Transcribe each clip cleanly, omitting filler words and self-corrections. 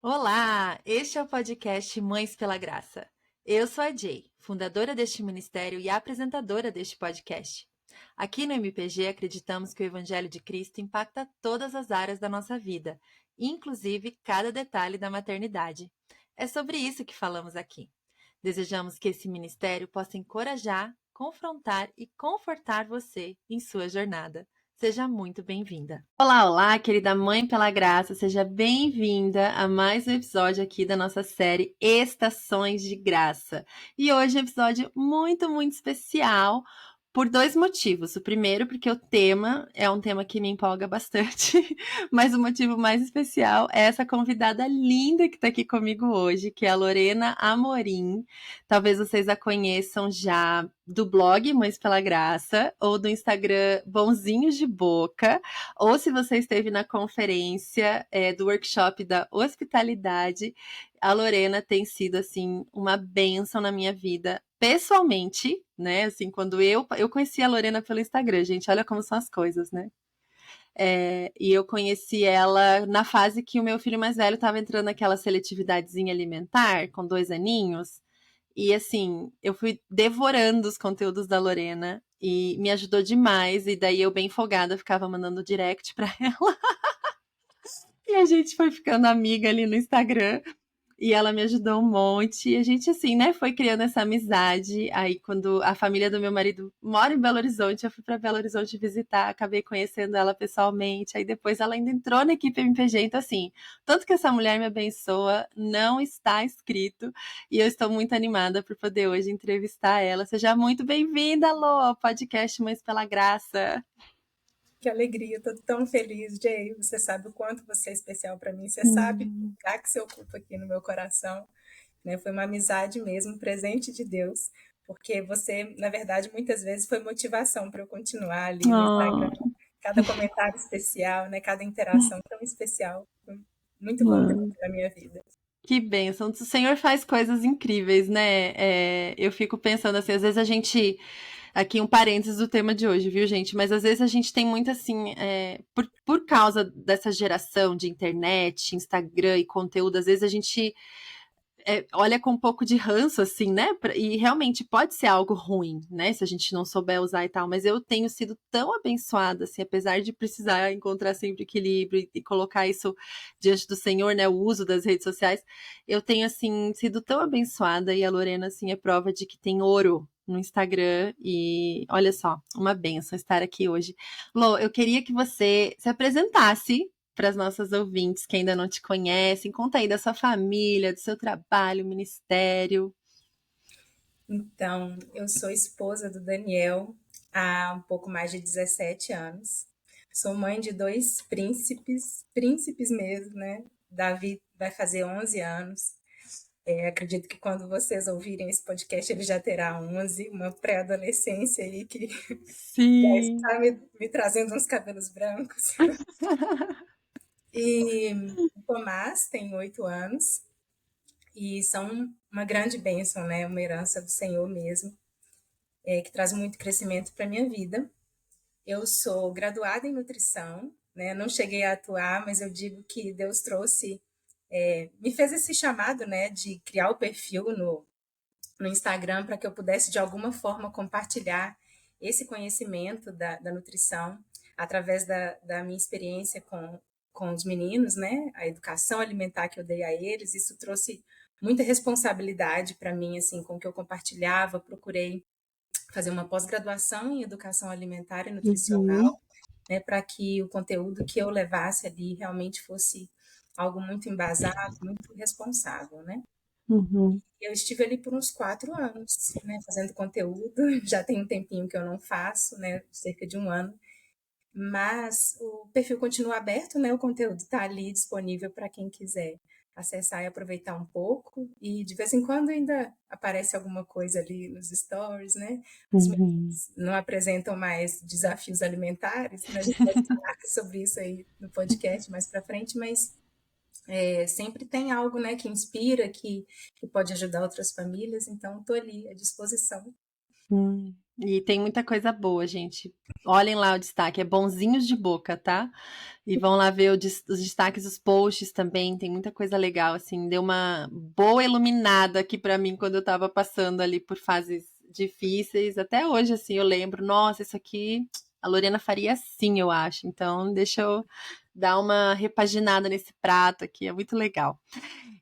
Olá, este é o podcast Mães pela Graça. Eu sou a Jay, fundadora deste ministério e apresentadora deste podcast. Aqui no MPG acreditamos que o Evangelho de Cristo impacta todas as áreas da nossa vida, inclusive cada detalhe da maternidade. É sobre isso que falamos aqui. Desejamos que esse ministério possa encorajar, confrontar e confortar você em sua jornada. Seja muito bem-vinda. Olá, olá, querida Mãe pela Graça, seja bem-vinda a mais um episódio aqui da nossa série Estações de Graça. E hoje é um episódio muito especial por dois motivos. O primeiro, porque o tema é um tema que me empolga bastante, mas o motivo mais especial é essa convidada linda que está aqui comigo hoje, que é a Lorena Amorim. Talvez vocês a conheçam já do blog Mães pela Graça ou do Instagram Bonzinhos de Boca, ou se você esteve na conferência do workshop da hospitalidade, a Lorena tem sido, assim, uma bênção na minha vida, pessoalmente, né? Assim, quando eu conheci a Lorena pelo Instagram, gente, olha como são as coisas, né? E eu conheci ela na fase que o meu filho mais velho estava entrando naquela seletividadezinha alimentar, com 2 aninhos. E assim, eu fui devorando os conteúdos da Lorena e me ajudou demais. E daí eu, bem folgada, ficava mandando direct pra ela. E a gente foi ficando amiga ali no Instagram. E ela me ajudou um monte. E a gente, assim, né, foi criando essa amizade. Aí, quando a família do meu marido mora em Belo Horizonte, eu fui para Belo Horizonte visitar, acabei conhecendo ela pessoalmente. Aí, depois, ela ainda entrou na equipe MPG. Então, assim, tanto que essa mulher me abençoa, não está escrito. E eu estou muito animada por poder hoje entrevistar ela. Seja muito bem-vinda, Lô, ao podcast Mães pela Graça. Que alegria, estou tão feliz, Jay. Você sabe o quanto você é especial para mim, você sabe o lugar que você ocupa aqui no meu coração, né? Foi uma amizade mesmo, um presente de Deus, porque você, na verdade, muitas vezes foi motivação para eu continuar ali no Instagram. Oh, Cada comentário especial, né? Cada interação tão especial. Foi muito bom ter você na minha vida. que bênção. O Senhor faz coisas incríveis, né? Eu fico pensando assim, às vezes a gente. Aqui um parênteses do tema de hoje, viu, gente? Mas às vezes a gente tem muito assim, por causa dessa geração de internet, Instagram e conteúdo, às vezes a gente olha com um pouco de ranço, assim, né? E realmente pode ser algo ruim, né? Se a gente não souber usar e tal. Mas eu tenho sido tão abençoada, assim, apesar de precisar encontrar sempre equilíbrio e colocar isso diante do Senhor, né? O uso das redes sociais. Eu tenho, assim, sido tão abençoada e a Lorena, assim, é prova de que tem ouro no Instagram e olha só, uma benção estar aqui hoje. Lô, eu queria que você se apresentasse para as nossas ouvintes que ainda não te conhecem. Conta aí da sua família, do seu trabalho, ministério. Então, eu sou esposa do Daniel há um pouco mais de 17 anos. Sou mãe de dois príncipes mesmo, né? Davi vai fazer 11 anos. Acredito que quando vocês ouvirem esse podcast, ele já terá 11, uma pré-adolescência aí que já Sim. está me trazendo uns cabelos brancos. E o Tomás tem 8 anos e são uma grande bênção, né? Uma herança do Senhor mesmo, que traz muito crescimento para a minha vida. Eu sou graduada em nutrição, né? Não cheguei a atuar, mas eu digo que Deus trouxe, me fez esse chamado, né, de criar o perfil no Instagram para que eu pudesse, de alguma forma, compartilhar esse conhecimento da nutrição através da minha experiência com os meninos, né? A educação alimentar que eu dei a eles, isso trouxe muita responsabilidade para mim, assim, com o que eu compartilhava. Procurei fazer uma pós-graduação em educação alimentar e Uhum, nutricional, né, para que o conteúdo que eu levasse ali realmente fosse algo muito embasado, muito responsável, né? uhum. Eu estive ali por uns 4 anos, né, fazendo conteúdo. Já tem um tempinho que eu não faço, né, cerca de um ano. Mas o perfil continua aberto, né? O conteúdo está ali disponível para quem quiser acessar e aproveitar um pouco. E de vez em quando ainda aparece alguma coisa ali nos stories, né? Os Uhum. meninos não apresentam mais desafios alimentares, né? A gente pode falar sobre isso aí no podcast mais para frente, mas sempre tem algo, né, que inspira, que pode ajudar outras famílias. Então, estou ali à disposição. E tem muita coisa boa, gente. Olhem lá o destaque, é bonzinhos de boca, tá? E vão lá ver os destaques dos posts também, tem muita coisa legal, assim. Deu uma boa iluminada aqui pra mim quando eu tava passando ali por fases difíceis. Até hoje, assim, eu lembro, nossa, isso aqui a Lorena faria assim, eu acho. Então, deixa eu dar uma repaginada nesse prato aqui, é muito legal.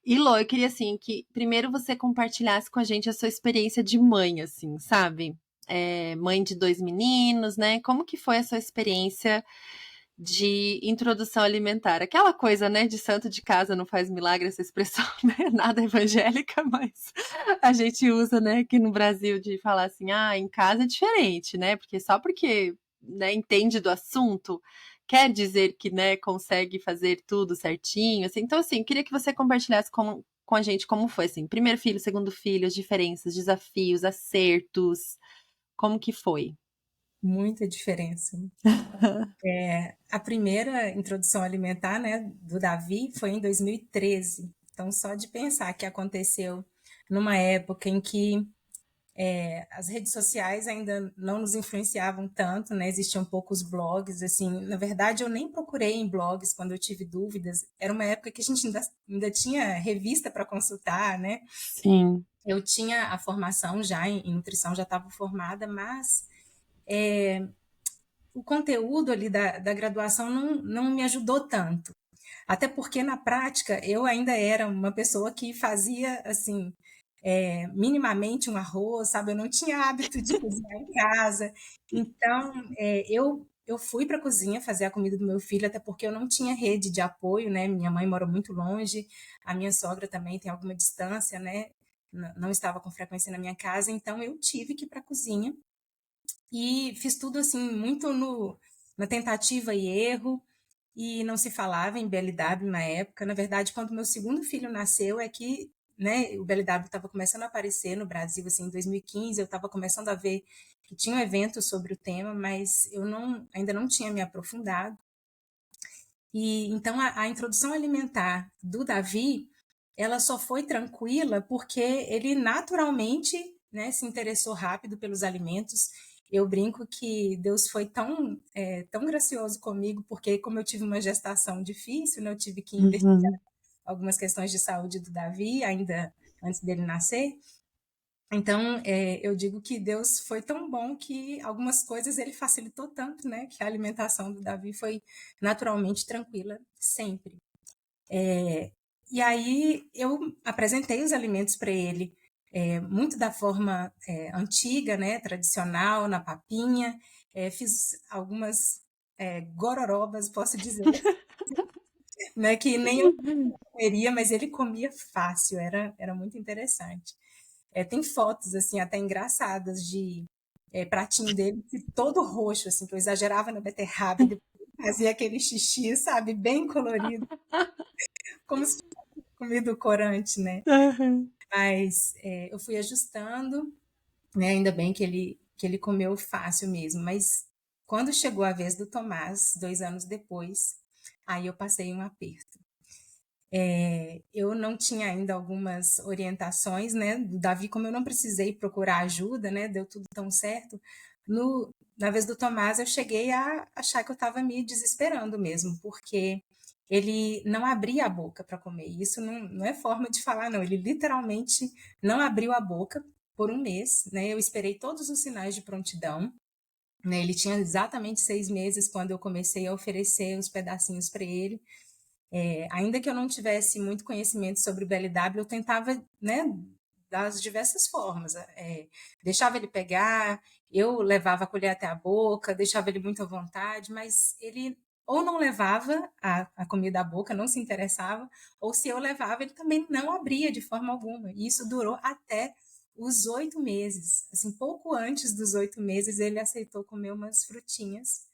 E Lô, eu queria assim que primeiro você compartilhasse com a gente a sua experiência de mãe, assim, sabe? Mãe de dois meninos, né? Como que foi a sua experiência de introdução alimentar? Aquela coisa, né? De santo de casa não faz milagre, essa expressão, né? Nada evangélica, mas a gente usa, né? Aqui no Brasil de falar assim, ah, em casa é diferente, né? Porque só porque, né, entende do assunto quer dizer que, né, consegue fazer tudo certinho, assim. Então, assim, queria que você compartilhasse com a gente como foi, assim, primeiro filho, segundo filho, as diferenças, desafios, acertos, como que foi? Muita diferença. A primeira introdução alimentar, né, do Davi foi em 2013. Então, só de pensar que aconteceu numa época em que as redes sociais ainda não nos influenciavam tanto, né? Existiam poucos blogs, assim. Na verdade, eu nem procurei em blogs quando eu tive dúvidas. Era uma época que a gente ainda tinha revista para consultar, né? Sim. Eu tinha a formação já em nutrição, já estava formada, mas o conteúdo ali da graduação não me ajudou tanto. Até porque, na prática, eu ainda era uma pessoa que fazia, assim, minimamente um arroz, sabe? Eu não tinha hábito de cozinhar em casa. Então, eu fui para a cozinha fazer a comida do meu filho, até porque eu não tinha rede de apoio, né? Minha mãe mora muito longe, a minha sogra também tem alguma distância, né? Não estava com frequência na minha casa, então eu tive que ir para a cozinha e fiz tudo assim, muito na tentativa e erro, e não se falava em BLW na época. Na verdade, quando meu segundo filho nasceu, é que, né, o BLW estava começando a aparecer no Brasil, assim, em 2015, eu estava começando a ver que tinha um evento sobre o tema, mas eu ainda não tinha me aprofundado. E então a introdução alimentar do Davi, ela só foi tranquila porque ele naturalmente, né, se interessou rápido pelos alimentos. Eu brinco que Deus foi tão gracioso comigo, porque como eu tive uma gestação difícil, né, eu tive que investigar Uhum. algumas questões de saúde do Davi, ainda antes dele nascer. Então, eu digo que Deus foi tão bom que algumas coisas ele facilitou tanto, né, que a alimentação do Davi foi naturalmente tranquila sempre. E aí eu apresentei os alimentos para ele, muito da forma antiga, né, tradicional, na papinha. Fiz algumas gororobas, posso dizer, né, que nem eu comeria, mas ele comia fácil, era muito interessante. Tem fotos, assim, até engraçadas de pratinho dele todo roxo, assim, que eu exagerava na beterraba, e depois fazia aquele xixi, sabe, bem colorido, como se tivesse comido corante, né? Uhum. Mas eu fui ajustando, né? Ainda bem que ele comeu fácil mesmo. Mas quando chegou a vez do Tomás, 2 anos depois, aí eu passei um aperto. Eu não tinha ainda algumas orientações, né, do Davi, como eu não precisei procurar ajuda, né, deu tudo tão certo. Na vez do Tomás, eu cheguei a achar que eu estava me desesperando mesmo, porque ele não abria a boca para comer. Isso não é forma de falar, não. Ele literalmente não abriu a boca por um mês, né? Eu esperei todos os sinais de prontidão, né? Ele tinha exatamente 6 meses quando eu comecei a oferecer os pedacinhos para ele. Ainda que eu não tivesse muito conhecimento sobre o BLW, eu tentava, né, das diversas formas. Deixava ele pegar, eu levava a colher até a boca, deixava ele muito à vontade, mas ele ou não levava a comida à boca, não se interessava, ou se eu levava, ele também não abria de forma alguma. E isso durou até os 8 meses. Assim, pouco antes dos 8 meses, ele aceitou comer umas frutinhas,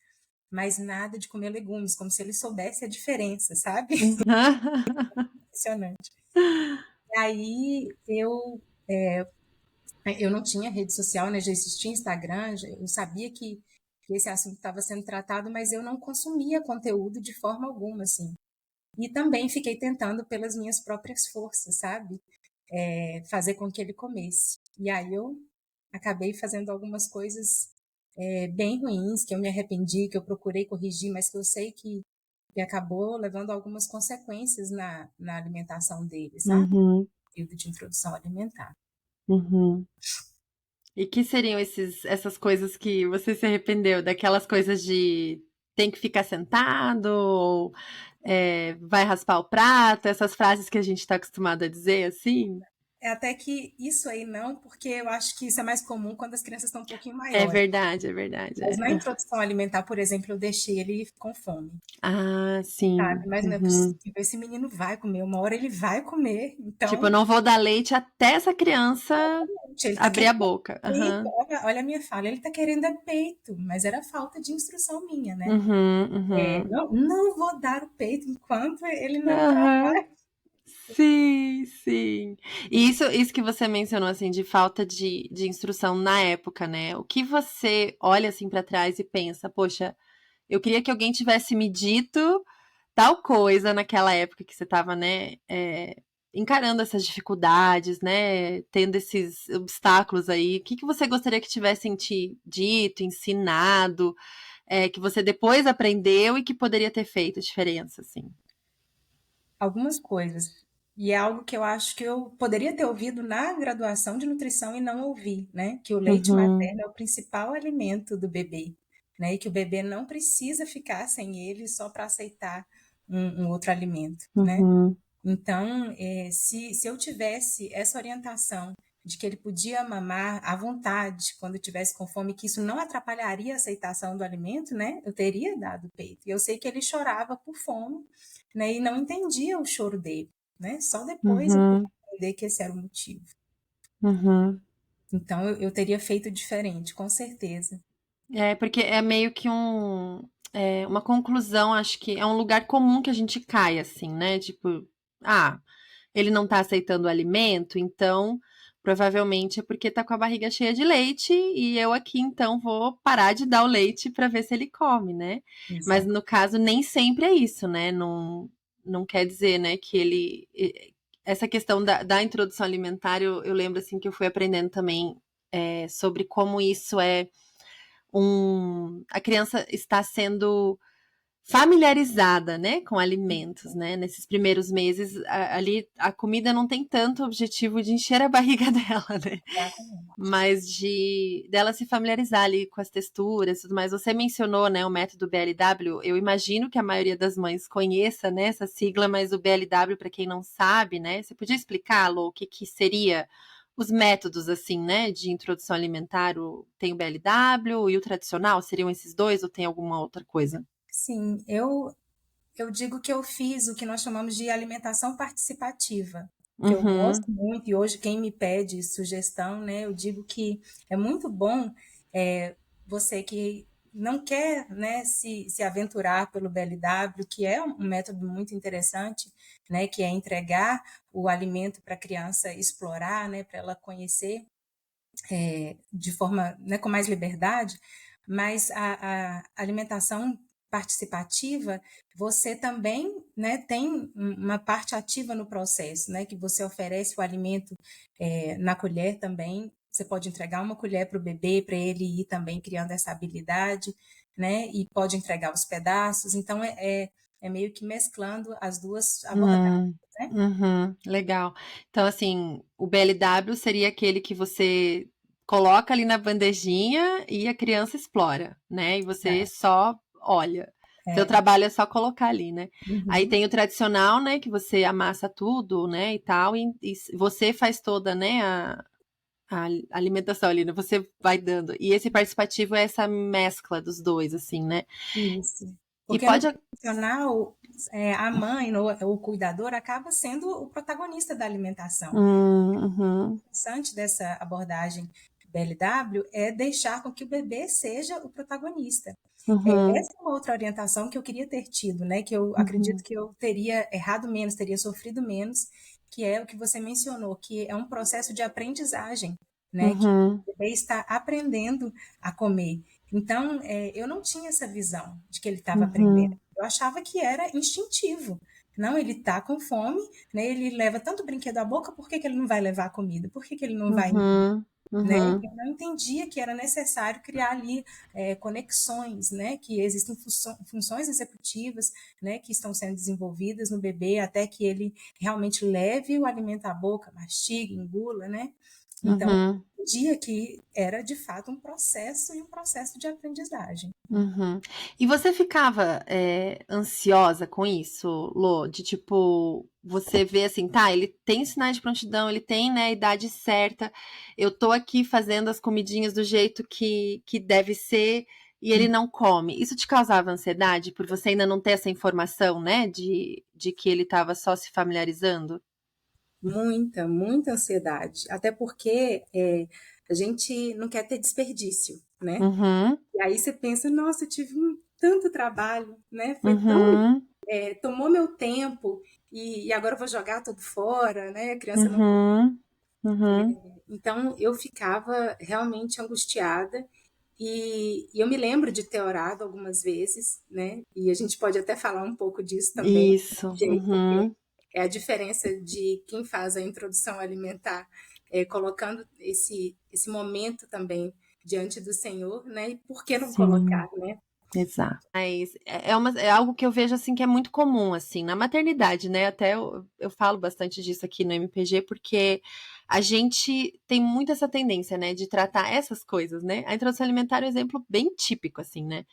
mas nada de comer legumes, como se ele soubesse a diferença, sabe? Impressionante. E aí eu não tinha rede social, né? Já existia Instagram, eu sabia que esse assunto estava sendo tratado, mas eu não consumia conteúdo de forma alguma, assim. E também fiquei tentando pelas minhas próprias forças, sabe? Fazer com que ele comesse. E aí eu acabei fazendo algumas coisas bem ruins, que eu me arrependi, que eu procurei corrigir, mas que eu sei que acabou levando algumas consequências na alimentação dele, sabe? Uhum, Período de introdução alimentar. uhum. E que seriam essas coisas que você se arrependeu? Daquelas coisas de tem que ficar sentado, ou vai raspar o prato, essas frases que a gente está acostumado a dizer assim? É até que isso aí não, porque eu acho que isso é mais comum quando as crianças estão um pouquinho É maiores. verdade, é verdade. Mas na introdução alimentar, por exemplo, eu deixei ele com fome, Ah, sim. sabe? Mas não é Uhum. possível, esse menino vai comer, uma hora ele vai comer. Tipo, eu Então, não vou dar leite até essa criança gente, ele tá abrir a querendo boca. peito. Aham. Olha a minha fala, ele tá querendo é peito, mas era falta de instrução minha, né? Uhum, uhum. Não vou dar o peito enquanto ele não Aham. provar. Sim, sim. E isso que você mencionou, assim, de falta de instrução na época, né? O que você olha, assim, pra trás e pensa, poxa, eu queria que alguém tivesse me dito tal coisa naquela época que você estava, né, encarando essas dificuldades, né, tendo esses obstáculos aí. O que que você gostaria que tivessem te dito, ensinado, que você depois aprendeu e que poderia ter feito diferença, assim? Algumas coisas. E é algo que eu acho que eu poderia ter ouvido na graduação de nutrição e não ouvi, né? Que o leite Uhum, materno é o principal alimento do bebê, né? E que o bebê não precisa ficar sem ele só para aceitar um outro alimento, né? uhum, Então, se eu tivesse essa orientação de que ele podia mamar à vontade quando tivesse com fome, que isso não atrapalharia a aceitação do alimento, né? Eu teria dado peito. E eu sei que ele chorava por fome, né? E não entendia o choro dele, né? Só depois eu pude uhum, entender que esse era o motivo. uhum. Então, eu teria feito diferente, com certeza. É, porque é meio que uma conclusão, acho que é um lugar comum que a gente cai, assim, né? Tipo, ah, ele não tá aceitando o alimento, então provavelmente é porque tá com a barriga cheia de leite e eu aqui então vou parar de dar o leite para ver se ele come, né? Mas Exato. no caso nem sempre é isso, né? Não, não quer dizer, né, que ele essa questão da introdução alimentar, eu lembro assim que eu fui aprendendo também sobre como isso a criança está sendo familiarizada, né, com alimentos, né? Nesses primeiros meses, ali a comida não tem tanto objetivo de encher a barriga dela, né? Exatamente. Mas de dela se familiarizar ali com as texturas e tudo mais. Você mencionou, né, o método BLW. Eu imagino que a maioria das mães conheça, né, essa sigla, mas o BLW, para quem não sabe, né? Você podia explicar, Lô, o que que seria os métodos, assim, né, de introdução alimentar? Tem o BLW e o tradicional? Seriam esses dois ou tem alguma outra coisa? Sim, eu digo que eu fiz o que nós chamamos de alimentação participativa, que eu gosto Uhum, muito, e hoje quem me pede sugestão, né, eu digo que é muito bom você que não quer, né, se aventurar pelo BLW, que é um método muito interessante, né, que é entregar o alimento para a criança explorar, né, para ela conhecer de forma, né, com mais liberdade, mas a alimentação participativa, você também, né, tem uma parte ativa no processo, né, que você oferece o alimento na colher também, você pode entregar uma colher para o bebê, para ele ir também criando essa habilidade, né, e pode entregar os pedaços, então é meio que mesclando as duas abordagens, uhum, né? uhum, legal. Então, assim, o BLW seria aquele que você coloca ali na bandejinha e a criança explora, né? E você Exato. só olha. Seu É. trabalho é só colocar ali, né? Aí Uhum. tem o tradicional, né? Que você amassa tudo, né? E tal, e você faz toda, né? A alimentação ali, né? Você vai dando. E esse participativo é essa mescla dos dois, assim, né? Isso. E Porque no pode. tradicional, a mãe ou o cuidador acaba sendo o protagonista da alimentação. Uhum, O interessante dessa abordagem BLW é deixar com que o bebê seja o protagonista. uhum, Essa é uma outra orientação que eu queria ter tido, né? Que eu acredito uhum, que eu teria errado menos, teria sofrido menos, que é o que você mencionou, que é um processo de aprendizagem, né? Que uhum. o bebê está aprendendo a comer. Então, eu não tinha essa visão de que ele estava aprendendo. Uhum, Eu achava que era instintivo. Não, ele está com fome, né? Ele leva tanto brinquedo à boca, por que que ele não vai levar a comida? Por que que ele não vai uhum. né? Uhum. Eu não entendia que era necessário criar ali conexões, né? Que existem funções executivas, né? Que estão sendo desenvolvidas no bebê até que ele realmente leve o alimento à boca, mastigue, engula, né? Então, Uhum. eu entendia que era de fato um processo e um processo de aprendizagem. Uhum. E você ficava ansiosa com isso, Lô? De tipo, você vê assim, tá, ele tem sinais de prontidão, ele tem, né, a idade certa, eu tô aqui fazendo as comidinhas do jeito que deve ser e ele não come. Isso te causava ansiedade por você ainda não ter essa informação, né, de que ele tava só se familiarizando? Muita, muita ansiedade. Até porque a gente não quer ter desperdício, né? Uhum, E aí você pensa, nossa, eu tive tanto trabalho, né? Foi tão, uhum, tomou meu tempo e agora eu vou jogar tudo fora, né? A criança não. uhum, uhum. Então eu ficava realmente angustiada e eu me lembro de ter orado algumas vezes, né? E a gente pode até falar um pouco disso também, Isso, porque uhum. é a diferença de quem faz a introdução alimentar, colocando esse momento também diante do Senhor, né? E por que não Sim. colocar, né? Exato. Mas é algo que eu vejo assim que é muito comum assim na maternidade, né? Até eu falo bastante disso aqui no MPG porque a gente tem muito essa tendência, né, de tratar essas coisas, né? A introdução alimentar é um exemplo bem típico assim, né?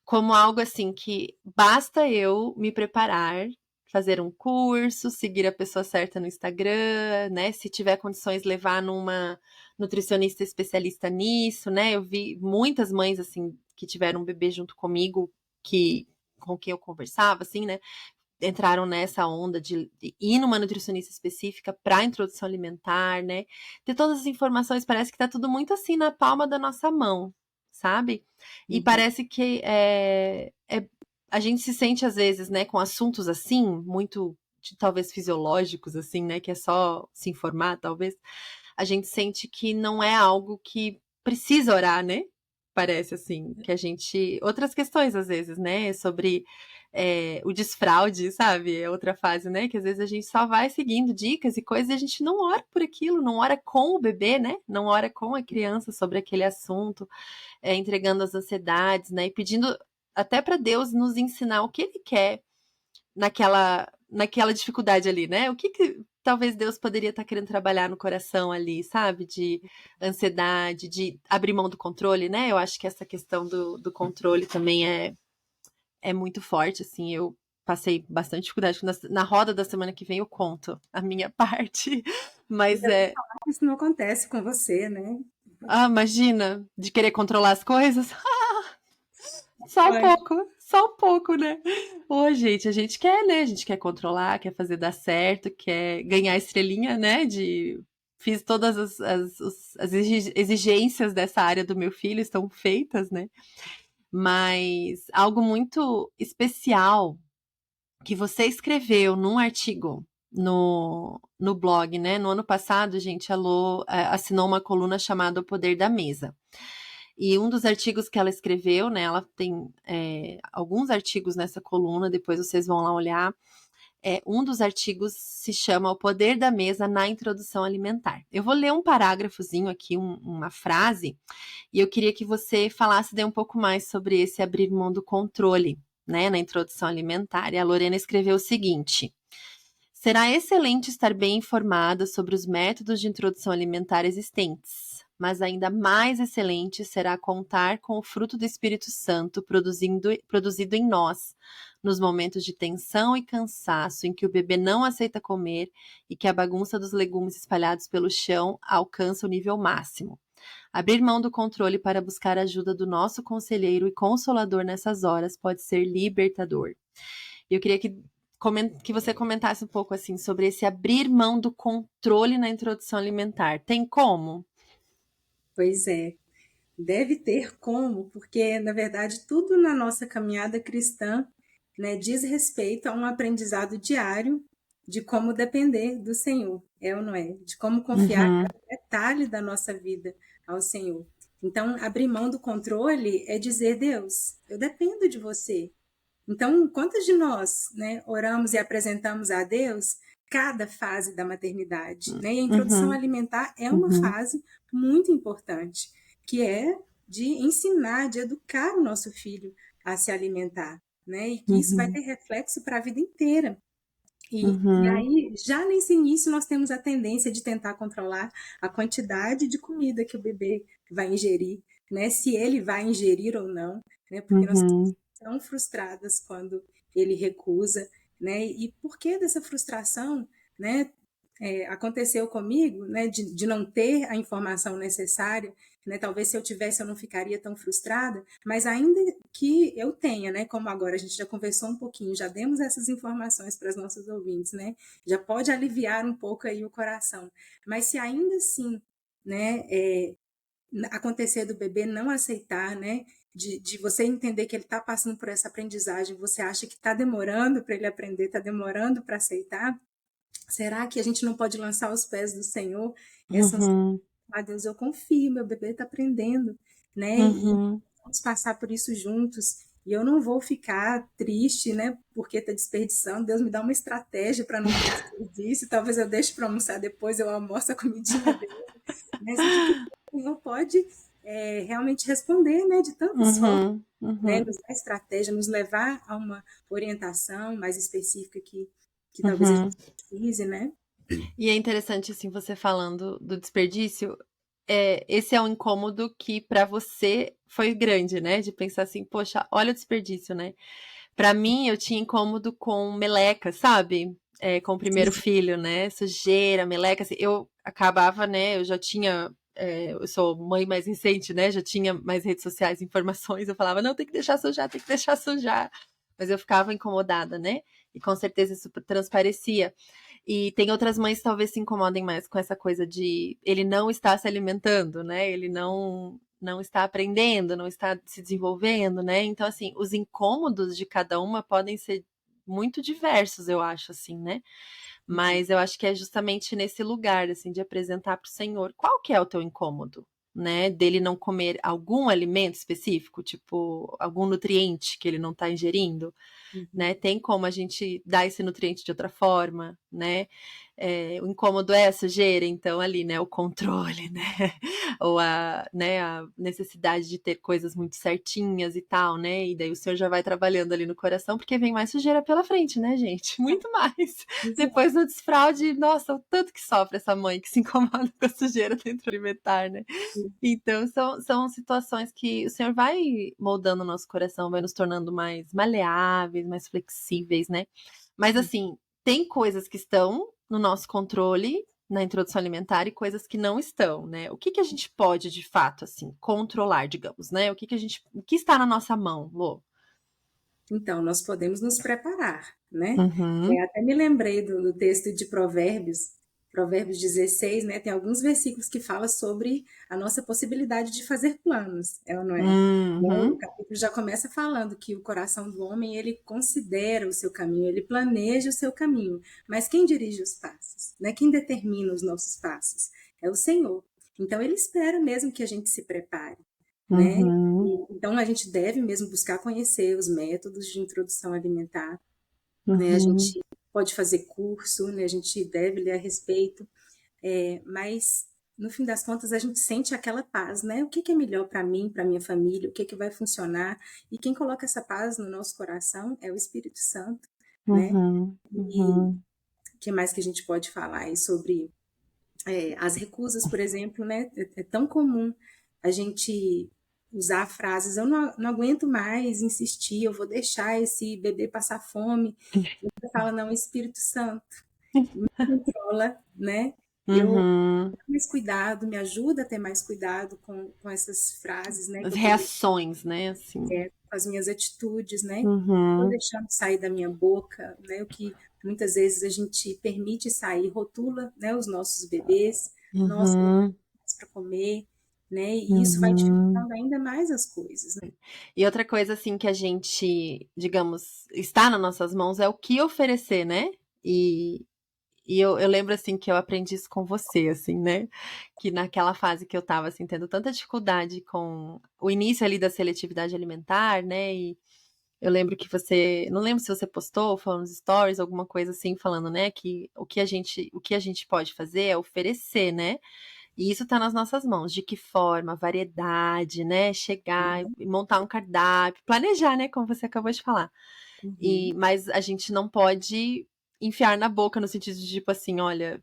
Como algo assim que basta eu me preparar, fazer um curso, seguir a pessoa certa no Instagram, né? Se tiver condições, levar numa nutricionista especialista nisso, né? Eu vi muitas mães assim que tiveram um bebê junto comigo, que com quem eu conversava, assim, né? Entraram nessa onda de ir numa nutricionista específica para introdução alimentar, né? Ter todas as informações, parece que tá tudo muito assim na palma da nossa mão, sabe? E Uhum. parece que a gente se sente às vezes, né, com assuntos assim, muito talvez fisiológicos, assim, né, que é só se informar, talvez. A gente sente que não é algo que precisa orar, né? Parece assim, que a gente. Outras questões, às vezes, né? Sobre o desfraude, sabe? É outra fase, né? Que às vezes a gente só vai seguindo dicas e coisas e a gente não ora por aquilo, não ora com o bebê, né? Não ora com a criança sobre aquele assunto, entregando as ansiedades, né? E pedindo até para Deus nos ensinar o que Ele quer naquela dificuldade ali, né? O que talvez Deus poderia estar querendo trabalhar no coração ali, sabe? De ansiedade, de abrir mão do controle, né? Eu acho que essa questão do controle também é muito forte, assim. Eu passei bastante dificuldade. Na roda da semana que vem eu conto a minha parte, Eu mas já ouvi falar que isso não acontece com você, né? imagina, de querer controlar as coisas. Pode. Só um pouco, né? Ô, gente, a gente quer, né? A gente quer controlar, quer fazer dar certo, quer ganhar estrelinha, né? Fiz todas as exigências dessa área do meu filho, estão feitas, né? Mas algo muito especial que você escreveu num artigo no blog, né? No ano passado, gente, a Lô assinou uma coluna chamada O Poder da Mesa. E um dos artigos que ela escreveu, né? Ela tem alguns artigos nessa coluna, depois vocês vão lá olhar. Um dos artigos se chama O Poder da Mesa na Introdução Alimentar. Eu vou ler um parágrafozinho aqui, uma frase, e eu queria que você falasse daí um pouco mais sobre esse abrir mão do controle, né, na introdução alimentar. E a Lorena escreveu o seguinte: será excelente estar bem informada sobre os métodos de introdução alimentar existentes, mas ainda mais excelente será contar com o fruto do Espírito Santo produzido em nós, nos momentos de tensão e cansaço em que o bebê não aceita comer e que a bagunça dos legumes espalhados pelo chão alcança o nível máximo. Abrir mão do controle para buscar a ajuda do nosso conselheiro e consolador nessas horas pode ser libertador. E eu queria que você comentasse um pouco assim sobre esse abrir mão do controle na introdução alimentar. Tem como? Pois é. Deve ter como, porque, na verdade, tudo na nossa caminhada cristã, né, diz respeito a um aprendizado diário de como depender do Senhor, é ou não é? De como confiar Uhum, cada detalhe da nossa vida ao Senhor. Então, abrir mão do controle é dizer, Deus, eu dependo de você. Então, quantas de nós, né, oramos e apresentamos a Deus cada fase da maternidade, né? E a introdução alimentar é uma fase muito importante, que é de ensinar, de educar o nosso filho a se alimentar, né? E que isso vai ter reflexo para a vida inteira. E aí, já nesse início, nós temos a tendência de tentar controlar a quantidade de comida que o bebê vai ingerir, né? Se ele vai ingerir ou não, né? Porque nós estamos tão frustradas quando ele recusa, né? E por que dessa frustração, né? Aconteceu comigo, né? De não ter a informação necessária, né? Talvez se eu tivesse eu não ficaria tão frustrada, mas ainda que eu tenha, né? Como agora a gente já conversou um pouquinho, já demos essas informações para os nossos ouvintes, né? Já pode aliviar um pouco aí o coração. Mas se ainda assim, né? Acontecer do bebê não aceitar, né? De você entender que ele está passando por essa aprendizagem, você acha que está demorando para ele aprender, está demorando para aceitar, será que a gente não pode lançar aos pés do Senhor essa Deus, eu confio, meu bebê está aprendendo, né? E vamos passar por isso juntos. E eu não vou ficar triste, né? Porque está desperdiçando. Deus me dá uma estratégia para não ter desperdício. Talvez eu deixe para almoçar depois, eu almoço a comidinha dele. Mas de que o Senhor pode realmente responder, né? De tantas formas, né? Nos dar estratégia, nos levar a uma orientação mais específica que talvez a gente precise, né? E é interessante, assim, você falando do desperdício, esse é um incômodo que para você foi grande, né? De pensar assim, poxa, olha o desperdício, né? Para mim, eu tinha incômodo com meleca, sabe? Com o primeiro filho, né? Sujeira, meleca, assim, eu acabava, né? Eu já tinha, eu sou mãe mais recente, né? Já tinha mais redes sociais, informações, eu falava, não, tem que deixar sujar, tem que deixar sujar. Mas eu ficava incomodada, né? E com certeza isso transparecia. E tem outras mães que talvez se incomodem mais com essa coisa de ele não está se alimentando, né? Ele não está aprendendo, não está se desenvolvendo, né? Então, assim, os incômodos de cada uma podem ser muito diversos, eu acho, assim, né? Mas eu acho que é justamente nesse lugar, assim, de apresentar para o Senhor qual que é o teu incômodo, né? Dele não comer algum alimento específico, tipo, algum nutriente que ele não está ingerindo, né? Tem como a gente dar esse nutriente de outra forma, né? O incômodo é a sujeira, então ali, né? O controle, né? Ou a necessidade de ter coisas muito certinhas e tal, né? E daí o senhor já vai trabalhando ali no coração, porque vem mais sujeira pela frente, né, gente? Muito mais. Depois no desfraude, nossa, o tanto que sofre essa mãe que se incomoda com a sujeira dentro do alimentar, né? Então, são situações que o Senhor vai moldando o nosso coração, vai nos tornando mais maleáveis, mais flexíveis, né? Mas, assim, tem coisas que estão no nosso controle na introdução alimentar e coisas que não estão, né? O que a gente pode, de fato, assim, controlar, digamos, né? O que está na nossa mão, Lô? Então, nós podemos nos preparar, né? Até me lembrei do texto de Provérbios, Provérbios 16, né? Tem alguns versículos que falam sobre a nossa possibilidade de fazer planos, ou não é? O capítulo já começa falando que o coração do homem, ele considera o seu caminho, ele planeja o seu caminho, mas quem dirige os passos, né? Quem determina os nossos passos? É o Senhor. Então, ele espera mesmo que a gente se prepare, né? Então, a gente deve mesmo buscar conhecer os métodos de introdução alimentar, né? A gente pode fazer curso, né? A gente deve ler a respeito, mas no fim das contas a gente sente aquela paz, né? O que é melhor para mim, para minha família, o que vai funcionar, e quem coloca essa paz no nosso coração é o Espírito Santo, né? E o que mais que a gente pode falar aí sobre as recusas, por exemplo, né? É tão comum a gente usar frases, eu não aguento mais insistir, eu vou deixar esse bebê passar fome. E você fala, não, Espírito Santo, me controla, né? Eu tenho mais cuidado, me ajuda a ter mais cuidado com essas frases, né? As Que eu estou reações, né? Assim. com as minhas atitudes, né? Estou deixando sair da minha boca, né? O que muitas vezes a gente permite sair, rotula, né? Os nossos bebês, nossa, para comer, né? E isso vai dificultando ainda mais as coisas, né? E outra coisa, assim, que a gente, digamos, está nas nossas mãos é o que oferecer, né? E eu lembro, assim, que eu aprendi isso com você, assim, né? Que naquela fase que eu tava, assim, tendo tanta dificuldade com o início ali da seletividade alimentar, né? Eu lembro que você, não lembro se você postou, falando nos stories, alguma coisa assim, falando, né, que o que a gente pode fazer é oferecer, né? E isso está nas nossas mãos, de que forma, variedade, né? Chegar e montar um cardápio, planejar, né? Como você acabou de falar. Uhum. Mas a gente não pode enfiar na boca no sentido de tipo assim, olha,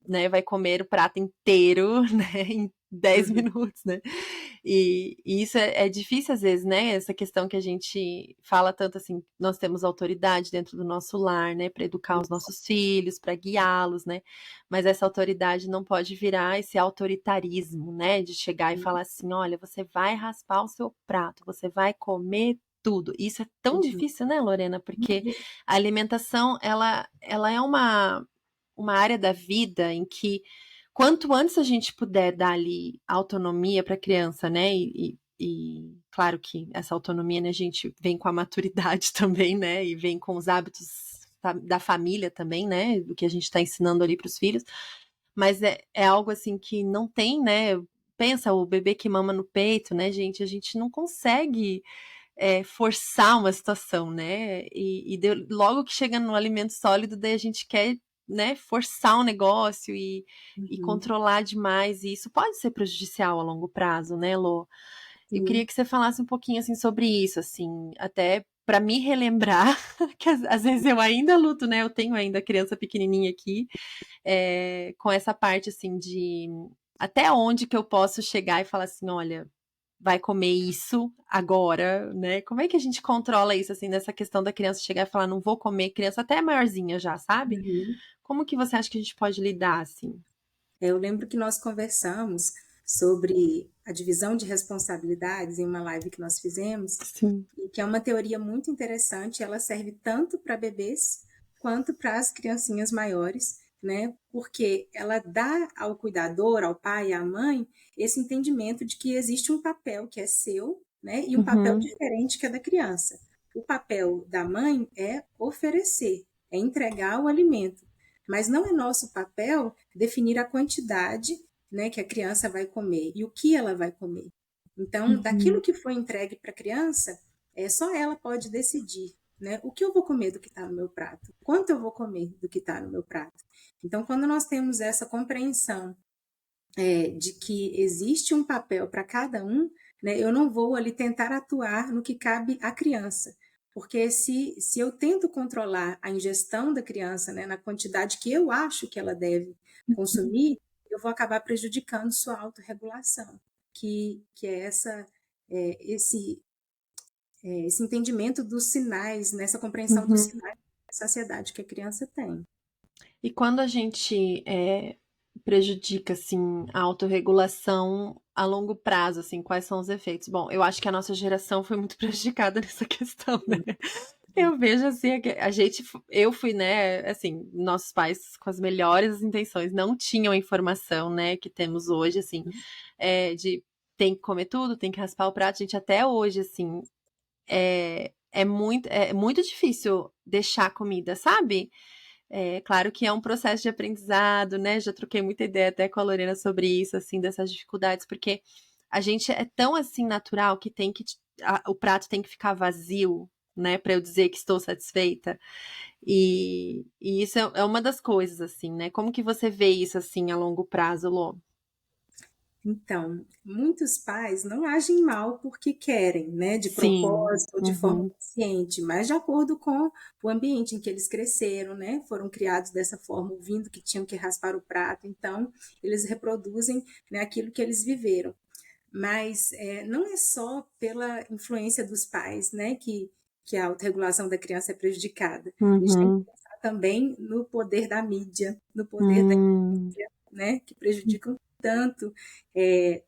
né, vai comer o prato inteiro, né, em 10 Uhum. minutos, né? E isso é difícil às vezes, né? Essa questão que a gente fala tanto assim, nós temos autoridade dentro do nosso lar, né, para educar os nossos filhos, para guiá-los, né? Mas essa autoridade não pode virar esse autoritarismo, né, de chegar e falar assim, olha, você vai raspar o seu prato, você vai comer tudo. Isso é tão Uhum. difícil, né, Lorena? Porque a alimentação, ela é uma área da vida em que quanto antes a gente puder dar ali autonomia para a criança, né? E claro que essa autonomia, né, a gente vem com a maturidade também, né? E vem com os hábitos da família também, né? Do que a gente está ensinando ali para os filhos. Mas é algo assim que não tem, né? Pensa, o bebê que mama no peito, né, gente? A gente não consegue forçar uma situação, né? Logo que chega no alimento sólido, daí a gente quer, né, forçar um negócio e Uhum. controlar demais, e isso pode ser prejudicial a longo prazo, né, Lô? Eu queria Sim. que você falasse um pouquinho assim sobre isso, assim, até para me relembrar que às vezes eu ainda luto, né? Eu tenho ainda criança pequenininha aqui, com essa parte assim de até onde que eu posso chegar e falar assim, olha, vai comer isso agora, né? Como é que a gente controla isso, assim, nessa questão da criança chegar e falar, não vou comer, criança até maiorzinha já, sabe? Uhum. Como que você acha que a gente pode lidar, assim? Eu lembro que nós conversamos sobre a divisão de responsabilidades em uma live que nós fizemos, Sim. e que é uma teoria muito interessante, ela serve tanto para bebês quanto para as criancinhas maiores, né? Porque ela dá ao cuidador, ao pai e à mãe, esse entendimento de que existe um papel que é seu, né? E um papel Uhum, diferente que é da criança. O papel da mãe é oferecer, é entregar o alimento, mas não é nosso papel definir a quantidade, né, que a criança vai comer e o que ela vai comer. Então, daquilo uhum, que foi entregue para a criança, só ela pode decidir, né, o que eu vou comer do que está no meu prato, quanto eu vou comer do que está no meu prato. Então, quando nós temos essa compreensão de que existe um papel para cada um, né, eu não vou ali tentar atuar no que cabe à criança. Porque se eu tento controlar a ingestão da criança, né, na quantidade que eu acho que ela deve consumir, eu vou acabar prejudicando sua autorregulação, que é esse entendimento dos sinais, nessa compreensão dos uhum. sinais da saciedade que a criança tem. E quando a gente prejudica, assim, a autorregulação a longo prazo, assim, quais são os efeitos? Bom, eu acho que a nossa geração foi muito prejudicada nessa questão, né? Eu vejo assim, eu fui, né, assim, nossos pais com as melhores intenções não tinham a informação, né, que temos hoje, assim, de tem que comer tudo, tem que raspar o prato, gente, até hoje, assim, é muito difícil deixar comida, sabe? É claro que é um processo de aprendizado, né? Já troquei muita ideia até com a Lorena sobre isso, assim, dessas dificuldades, porque a gente é tão assim natural que o prato tem que ficar vazio, né, para eu dizer que estou satisfeita. E isso é uma das coisas, assim, né? Como que você vê isso assim a longo prazo, Lô? Então, muitos pais não agem mal porque querem, né, de Sim. propósito ou de forma Uhum. consciente, mas de acordo com o ambiente em que eles cresceram, né, foram criados dessa forma, ouvindo que tinham que raspar o prato, então eles reproduzem, né, aquilo que eles viveram. Mas não é só pela influência dos pais, né, que a autorregulação da criança é prejudicada. A gente tem que Uhum. pensar também no poder da mídia, no poder da Hum. né, que prejudicam tanto. É,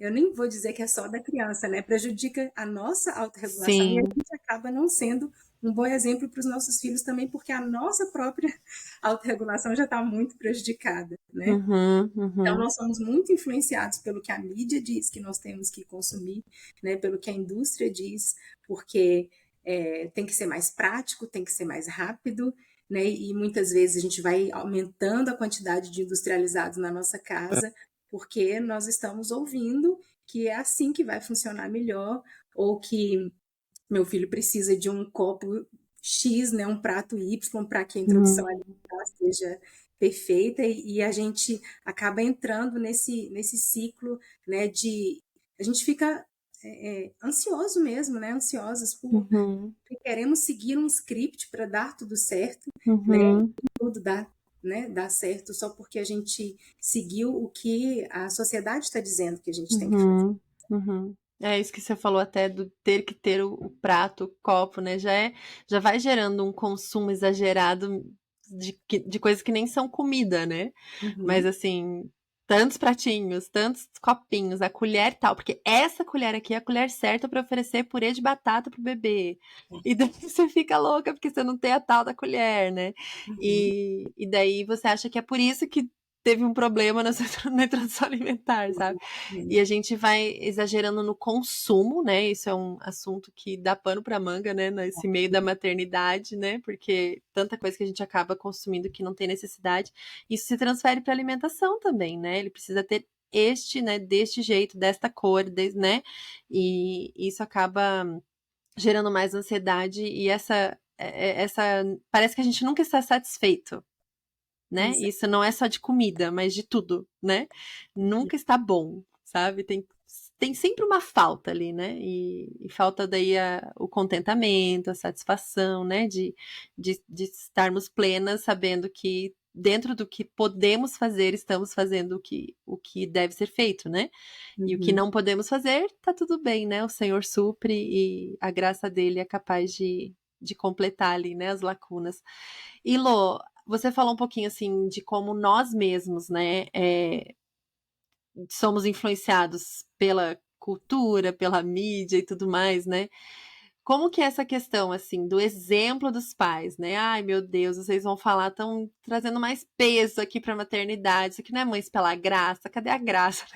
eu nem vou dizer que é só da criança, né? Prejudica a nossa autorregulação e a Sim. gente acaba não sendo um bom exemplo para os nossos filhos também, porque a nossa própria autorregulação já está muito prejudicada, né? Uhum. Então, Uhum. nós somos muito influenciados pelo que a mídia diz que nós temos que consumir, né? Pelo que a indústria diz, porque tem que ser mais prático, tem que ser mais rápido, né? E muitas vezes a gente vai aumentando a quantidade de industrializados na nossa casa, porque nós estamos ouvindo que é assim que vai funcionar melhor, ou que Meu filho precisa de um copo X, né, um prato Y, para que a introdução alimentar seja perfeita, e a gente acaba entrando nesse ciclo, né, a gente fica ansioso mesmo, né, ansiosos Uhum. porque queremos seguir um script para dar tudo certo, né, Uhum. tudo dá, né, dá certo só porque a gente seguiu o que a sociedade está dizendo que a gente tem que fazer. Uhum. Uhum. É isso que você falou até do ter que ter o prato, o copo, né? Já vai gerando um consumo exagerado de coisas que nem são comida, né? Mas Uhum. assim, tantos pratinhos, tantos copinhos, a colher tal, porque essa colher aqui é a colher certa para oferecer purê de batata pro bebê. E daí você fica louca porque você não tem a tal da colher, né? Uhum. E daí você acha que é por isso que teve um problema na na introdução alimentar, sabe? E a gente vai exagerando no consumo, né? Isso é um assunto que dá pano para manga, né? Nesse meio da maternidade, né? Porque tanta coisa que a gente acaba consumindo que não tem necessidade. Isso se transfere para alimentação também, né? Ele precisa ter este, né? Deste jeito, desta cor, né? E isso acaba gerando mais ansiedade e essa parece que a gente nunca está satisfeito, né? Exato. Isso não é só de comida, mas de tudo, né? Nunca está bom, sabe? Tem sempre uma falta ali, né? E falta daí o contentamento, a satisfação, né? De estarmos plenas, sabendo que dentro do que podemos fazer, estamos fazendo o que deve ser feito, né? E o que Uhum. não podemos fazer, tá tudo bem, né? O Senhor supre e a graça dele é capaz de completar ali, né? As lacunas. E Lô, você falou um pouquinho assim de como nós mesmos, né, somos influenciados pela cultura, pela mídia e tudo mais, né? Como que é essa questão assim do exemplo dos pais, né? Ai, meu Deus, vocês vão falar, estão trazendo mais peso aqui para a maternidade. Isso aqui não é mães pela graça. Cadê a graça?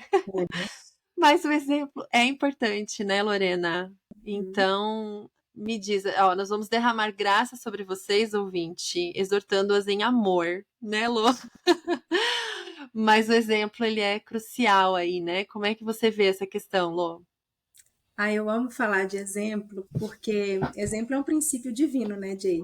Mas o exemplo é importante, né, Lorena? Uhum. Então, me diz, ó, nós vamos derramar graça sobre vocês, ouvinte, exortando-as em amor, né, Lô? Mas o exemplo, ele é crucial aí, né? Como é que você vê essa questão, Lô? Ah, eu amo falar de exemplo, porque exemplo é um princípio divino, né, Jay?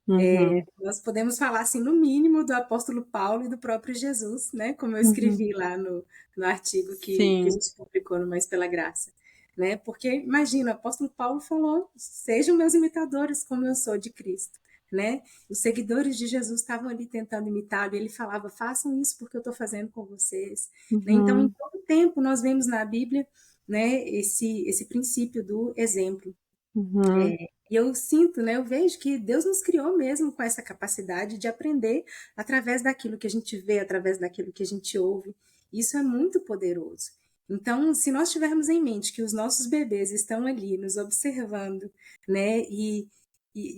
Uhum, Nós podemos falar, assim, no mínimo, do apóstolo Paulo e do próprio Jesus, né? Como eu uhum. escrevi lá no artigo que a Sim, gente publicou no Mais Pela Graça. Né? Porque, imagina, o apóstolo Paulo falou: sejam meus imitadores, como eu sou de Cristo. Né? Os seguidores de Jesus estavam ali tentando imitá-lo, e ele falava: façam isso porque eu estou fazendo com vocês. Né? Então, em uhum, todo tempo, nós vemos na Bíblia, né, esse princípio do exemplo. uhum. E eu sinto, né, eu vejo que Deus nos criou mesmo com essa capacidade de aprender através daquilo que a gente vê, através daquilo que a gente ouve. Isso é muito poderoso. Então, se nós tivermos em mente que os nossos bebês estão ali nos observando, né, e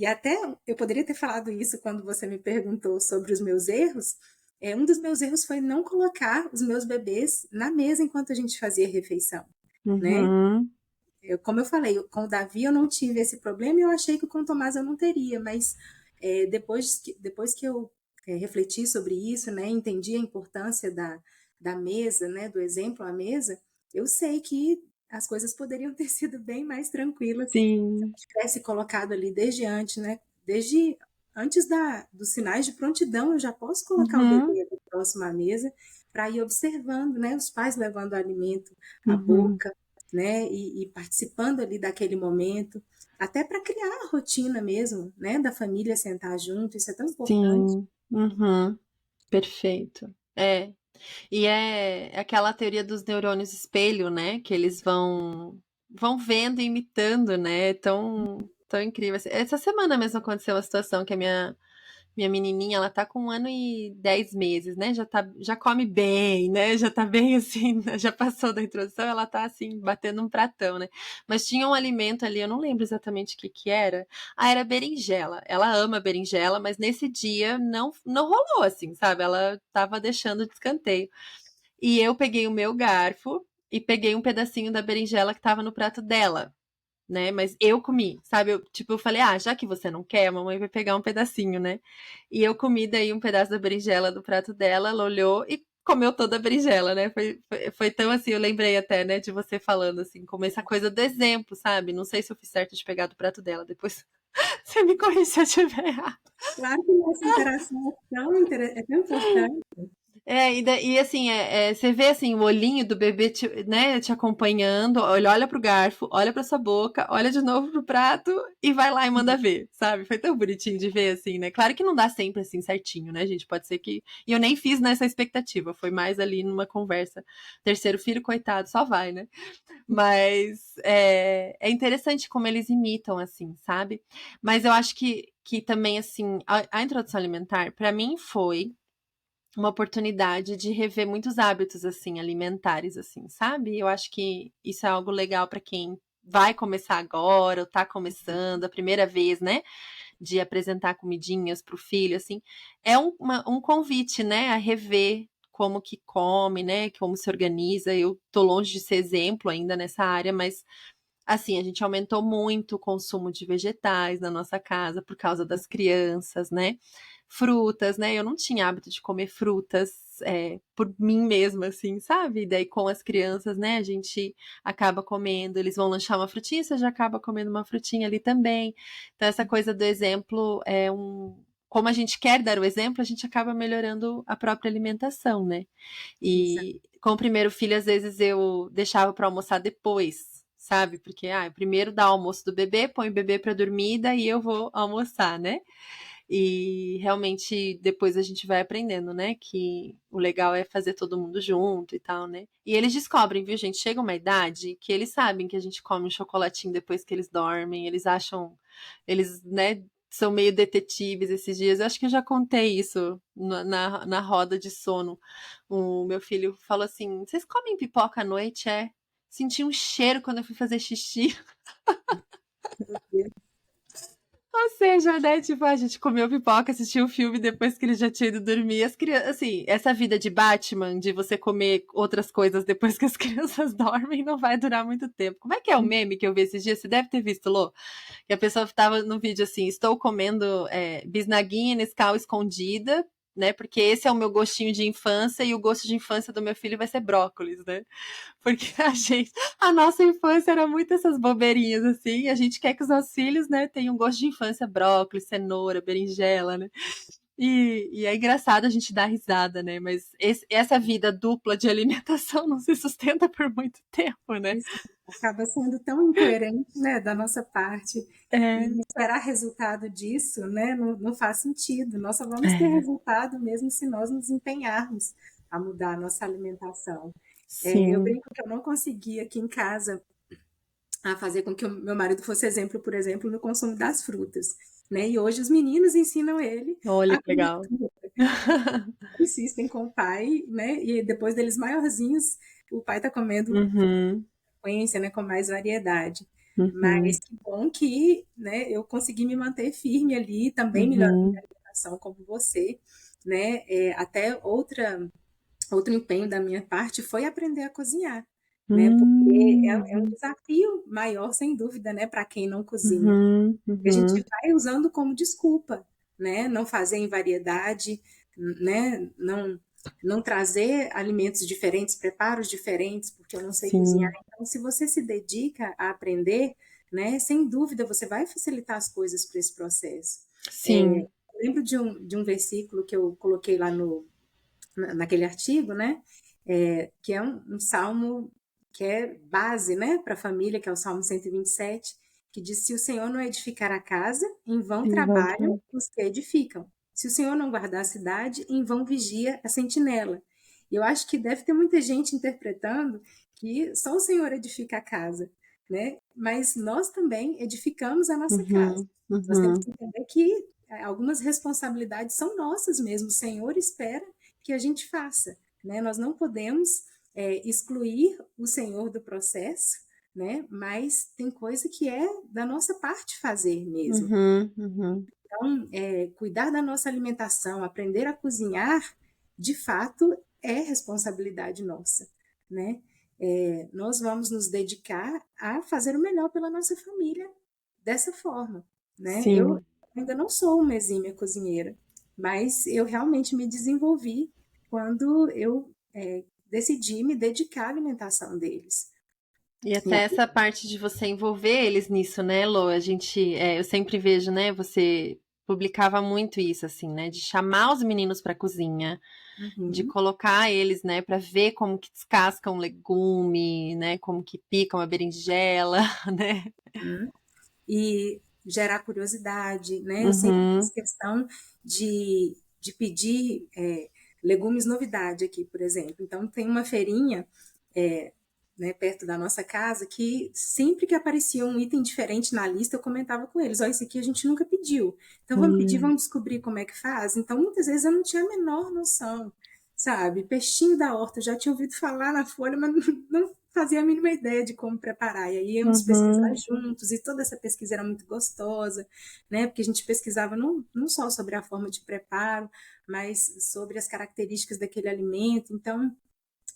até eu poderia ter falado isso quando você me perguntou sobre os meus erros. Um dos meus erros foi não colocar os meus bebês na mesa enquanto a gente fazia a refeição, né? Uhum. Como eu falei, com o Davi eu não tive esse problema e eu achei que com o Tomás eu não teria, mas depois que eu refleti sobre isso, né, entendi a importância da mesa, né, do exemplo à mesa, eu sei que as coisas poderiam ter sido bem mais tranquilas se eu Sim. tivesse colocado ali desde antes, né, desde antes dos sinais de prontidão, eu já posso colocar o Uhum, bebê ali próximo à mesa para ir observando, né, os pais levando o alimento à uhum. boca, né, e participando ali daquele momento, até para criar a rotina mesmo, né, da família sentar junto, isso é tão importante. Sim. Uhum. Perfeito. E é aquela teoria dos neurônios espelho, né? Que eles vão vendo e imitando, né? É tão incrível. Essa semana mesmo aconteceu uma situação que a minha menininha, ela tá com 1 ano e 10 meses, né? Já come bem, né? Já tá bem assim, já passou da introdução, ela tá assim, batendo um pratão, né? Mas tinha um alimento ali, eu não lembro exatamente o que que era. Ah, era berinjela. Ela ama berinjela, mas nesse dia não rolou assim, sabe? Ela tava deixando de escanteio. E eu peguei o meu garfo e peguei um pedacinho da berinjela que tava no prato dela, né? Mas eu comi, sabe? Eu falei, já que você não quer, a mamãe vai pegar um pedacinho, né? E eu comi daí um pedaço da berinjela do prato dela, ela olhou e comeu toda a berinjela, né? Foi tão assim, eu lembrei até, né, de você falando assim, como essa coisa do exemplo, sabe? Não sei se eu fiz certo de pegar do prato dela, depois você me corrige se eu tiver errado. Claro que nossa interação é tão importante. E assim, você vê assim, o olhinho do bebê né, te acompanhando, olha pro garfo, olha pra sua boca, olha de novo pro prato e vai lá e manda ver, sabe? Foi tão bonitinho de ver, assim, né? Claro que não dá sempre assim certinho, né, gente? Pode ser que. E eu nem fiz nessa expectativa, foi mais ali numa conversa. Terceiro filho, coitado, só vai, né? Mas é interessante como eles imitam, assim, sabe? Mas eu acho que também, assim, a introdução alimentar, pra mim, foi uma oportunidade de rever muitos hábitos assim alimentares assim, sabe? Eu acho que isso é algo legal para quem vai começar agora ou tá começando a primeira vez, né, de apresentar comidinhas pro filho assim. É um convite, né, a rever como que come, né, como se organiza. Eu tô longe de ser exemplo ainda nessa área, mas assim, a gente aumentou muito o consumo de vegetais na nossa casa por causa das crianças, né? Frutas, né? Eu não tinha hábito de comer frutas por mim mesma, assim, sabe? E daí com as crianças, né? A gente acaba comendo, eles vão lanchar uma frutinha, você já acaba comendo uma frutinha ali também. Então, essa coisa do exemplo é um. Como a gente quer dar o exemplo, a gente acaba melhorando a própria alimentação, né? Exato. E com o primeiro filho, às vezes eu deixava para almoçar depois, sabe? Porque, primeiro dá o almoço do bebê, põe o bebê para dormir, daí eu vou almoçar, né? E realmente depois a gente vai aprendendo, né? Que o legal é fazer todo mundo junto e tal, né? E eles descobrem, viu, gente? Chega uma idade que eles sabem que a gente come um chocolatinho depois que eles dormem, eles acham, eles, né? São meio detetives esses dias. Eu acho que eu já contei isso na roda de sono. O meu filho falou assim: vocês comem pipoca à noite, é? Senti um cheiro quando eu fui fazer xixi. Ou seja, né, tipo, a gente comeu pipoca, assistiu o filme depois que ele já tinha ido dormir. As crianças, assim, essa vida de Batman, de você comer outras coisas depois que as crianças dormem, não vai durar muito tempo. Como é que é o meme que eu vi esses dias? Você deve ter visto, Lô? Que a pessoa estava no vídeo assim, estou comendo bisnaguinha Nescau escondida, né, porque esse é o meu gostinho de infância e o gosto de infância do meu filho vai ser brócolis, né? Porque a nossa infância era muito essas bobeirinhas, assim, e a gente quer que os nossos filhos, né, tenham um gosto de infância, brócolis, cenoura, berinjela, né? E é engraçado a gente dar risada, né? Mas essa vida dupla de alimentação não se sustenta por muito tempo, né? Isso acaba sendo tão incoerente, né, da nossa parte. É, E esperar resultado disso, né, não faz sentido. Nós só vamos ter é, resultado mesmo se nós nos empenharmos a mudar a nossa alimentação. Eu sim. brinco que eu não consegui aqui em casa a fazer com que o meu marido fosse exemplo, por exemplo, no consumo das frutas, né? E hoje os meninos ensinam ele Olha a que comer legal. fruta. Insistem com o pai, né? E depois deles maiorzinhos, o pai está comendo Uhum, frequência, né? Com mais variedade. uhum, Mas que bom que, né? Eu consegui me manter firme ali, também melhorando uhum, minha alimentação como você, né? Até outro empenho da minha parte foi aprender a cozinhar, né? Porque é um uhum, desafio maior, sem dúvida, né? Para quem não cozinha. uhum, A gente uhum. vai usando como desculpa, né? Não fazer em variedade, né? Não trazer alimentos diferentes, preparos diferentes, porque eu não sei cozinhar. Sim, Então, se você se dedica a aprender, né? Sem dúvida, você vai facilitar as coisas para esse processo. sim. Eu lembro de um versículo que eu coloquei lá naquele artigo, né? Que é um salmo que é base, né, para a família, que é o Salmo 127, que diz: se o Senhor não edificar a casa, em vão trabalham Enquanto. os que edificam. Se o Senhor não guardar a cidade, em vão vigia a sentinela. E eu acho que deve ter muita gente interpretando que só o Senhor edifica a casa, né? Mas nós também edificamos a nossa casa. Uhum, Nós temos uhum. que entender que algumas responsabilidades são nossas mesmo. O Senhor espera que a gente faça, né? Nós não podemos excluir o Senhor do processo, né? Mas tem coisa que é da nossa parte fazer mesmo. Uhum, uhum. Então, cuidar da nossa alimentação, aprender a cozinhar, de fato, é responsabilidade nossa, né? Nós vamos nos dedicar a fazer o melhor pela nossa família dessa forma, né? Eu Sim. ainda não sou uma exímia cozinheira, mas eu realmente me desenvolvi quando eu decidi me dedicar à alimentação deles. E até essa parte de você envolver eles nisso, né, Lô? Eu sempre vejo, né, você publicava muito isso, assim, né, de chamar os meninos para a cozinha, de Uhum. colocar eles, né, para ver como que descasca um legume, né, como que pica uma berinjela, né? Uhum. E gerar curiosidade, né? Eu sempre fiz Uhum. questão de pedir legumes novidade aqui, por exemplo. Então, tem uma feirinha é, né, perto da nossa casa que sempre que aparecia um item diferente na lista, eu comentava com eles: ó, esse aqui a gente nunca pediu. Então, vamos pedir, Hum. vamos descobrir como é que faz. Então, muitas vezes eu não tinha a menor noção, sabe? Peixinho da horta, eu já tinha ouvido falar na folha, mas não fazia a mínima ideia de como preparar. E aí íamos pesquisar Uhum. juntos, e toda essa pesquisa era muito gostosa, né? Porque a gente pesquisava não só sobre a forma de preparo, mas sobre as características daquele alimento. Então,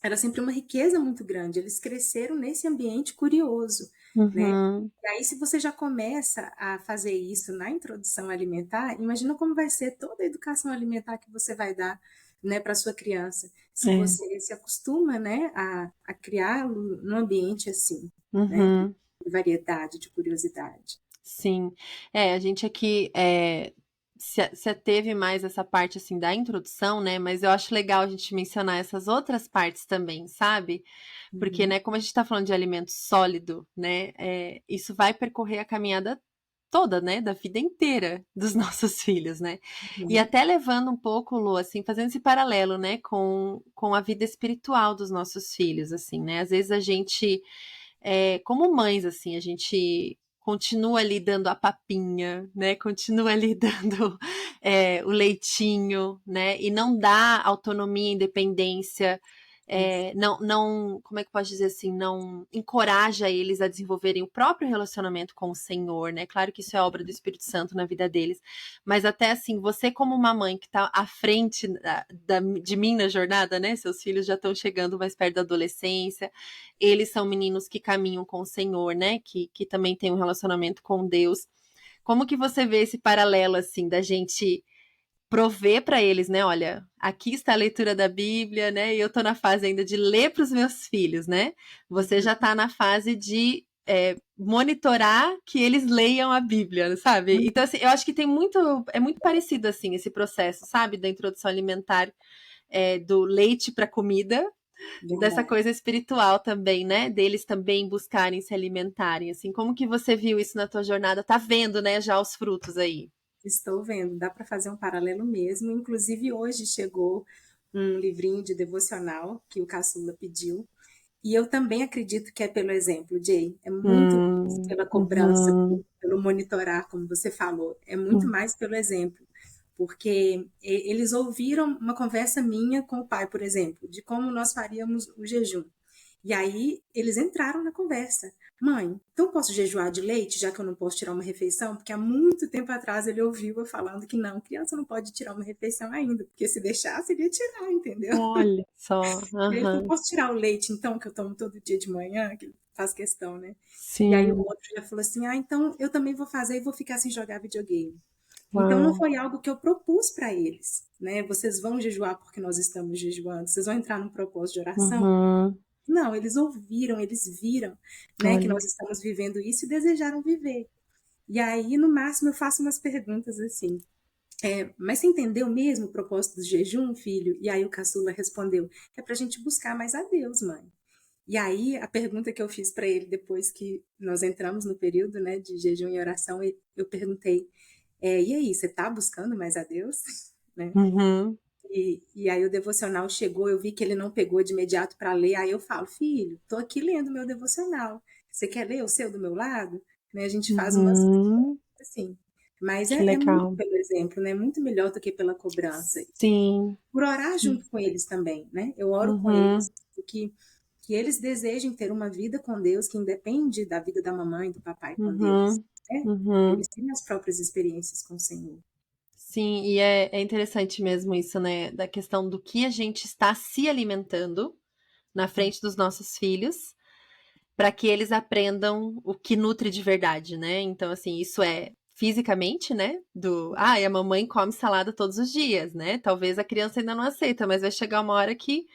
era sempre uma riqueza muito grande. Eles cresceram nesse ambiente curioso, né? Uhum. E aí, se você já começa a fazer isso na introdução alimentar, imagina como vai ser toda a educação alimentar que você vai dar, né, para sua criança, se É. você se acostuma, né, a criá-lo num ambiente assim, né, Uhum. de variedade, de curiosidade. Sim. A gente aqui se teve mais essa parte assim da introdução, né? Mas eu acho legal a gente mencionar essas outras partes também, sabe? Porque, Uhum, né, como a gente tá falando de alimento sólido, né? Isso vai percorrer a caminhada toda, né? Da vida inteira dos nossos filhos, né? E uhum, até levando um pouco, Lu, assim, fazendo esse paralelo, né, com a vida espiritual dos nossos filhos, assim, né? Às vezes a gente como mães, assim, a gente continua ali dando a papinha, né? Continua ali dando o leitinho, né? E não dá autonomia, independência, isso. não, como é que pode dizer assim, não encoraja eles a desenvolverem o próprio relacionamento com o Senhor, né? Claro que isso é obra do Espírito Santo na vida deles, mas até assim, você como uma mãe que está à frente de mim na jornada, né? Seus filhos já estão chegando mais perto da adolescência, eles são meninos que caminham com o Senhor, né? Que também tem um relacionamento com Deus. Como que você vê esse paralelo, assim, da gente prover para eles, né? Olha, aqui está a leitura da Bíblia, né? E eu tô na fase ainda de ler para os meus filhos, né? Você já tá na fase de monitorar que eles leiam a Bíblia, sabe? Uhum, Então, assim, eu acho que é muito parecido, assim, esse processo, sabe? Da introdução alimentar, do leite para comida, dessa verdade. coisa espiritual também, né? Deles também buscarem se alimentarem, assim. Como que você viu isso na tua jornada? Tá vendo, né, já os frutos aí? Estou vendo, dá para fazer um paralelo mesmo. Inclusive, hoje chegou um livrinho de devocional que o caçula pediu. E eu também acredito que é pelo exemplo, Jay. É muito mais pela cobrança, Uhum, pelo monitorar, como você falou. É muito uhum, mais pelo exemplo. Porque eles ouviram uma conversa minha com o pai, por exemplo, de como nós faríamos o jejum. E aí eles entraram na conversa. Mãe, então posso jejuar de leite, já que eu não posso tirar uma refeição? Porque há muito tempo atrás ele ouviu eu falando que não, criança não pode tirar uma refeição ainda, porque se deixasse, ele ia tirar, entendeu? olha só, E aí ele falou, aham, posso tirar o leite, então, que eu tomo todo dia de manhã, que ele faz questão, né? E aí o sim, outro já falou assim, então eu também vou fazer e vou ficar sem jogar videogame. Então não uau, foi algo que eu propus para eles, né? Vocês vão jejuar porque nós estamos jejuando, vocês vão entrar num propósito de oração. uhum, Não, eles ouviram, eles viram, né, que olha, nós estamos vivendo isso e desejaram viver. E aí, no máximo, eu faço umas perguntas assim. Mas você entendeu mesmo o propósito do jejum, filho? E aí o caçula respondeu: é para a gente buscar mais a Deus, mãe. E aí a pergunta que eu fiz para ele depois que nós entramos no período, né, de jejum e oração, eu perguntei: e aí, você está buscando mais a Deus? Né? uhum, E aí o devocional chegou, eu vi que ele não pegou de imediato para ler, aí eu falo, filho, tô aqui lendo meu devocional. Você quer ler o seu do meu lado? Né, a gente faz umas uhum, assim. Mas que é muito legal, pelo exemplo, né? Muito melhor do que pela cobrança. sim, Por orar junto com eles também, né? Eu oro com uhum, eles que eles desejem ter uma vida com Deus que independe da vida da mamãe, do papai com Deus, uhum, né? uhum. Eles têm as próprias experiências com o Senhor. Sim, e é interessante mesmo isso, né? Da questão do que a gente está se alimentando na frente dos nossos filhos, para que eles aprendam o que nutre de verdade, né? Então, assim, isso é fisicamente, né? E a mamãe come salada todos os dias, né? Talvez a criança ainda não aceita, mas vai chegar uma hora que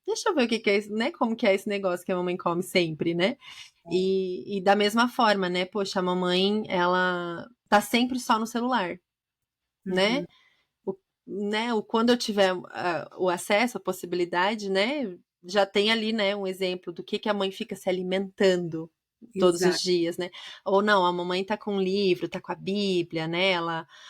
deixa eu ver o que que é isso, né? Como que é esse negócio que a mamãe come sempre, né? E da mesma forma, né? Poxa, a mamãe, ela tá sempre só no celular, né? Uhum. O, quando eu tiver o acesso, a possibilidade, né? Já tem ali, né, um exemplo do que a mãe fica se alimentando todos os Exato. dias, né? Ou não, a mamãe tá com um livro, tá com a Bíblia, né?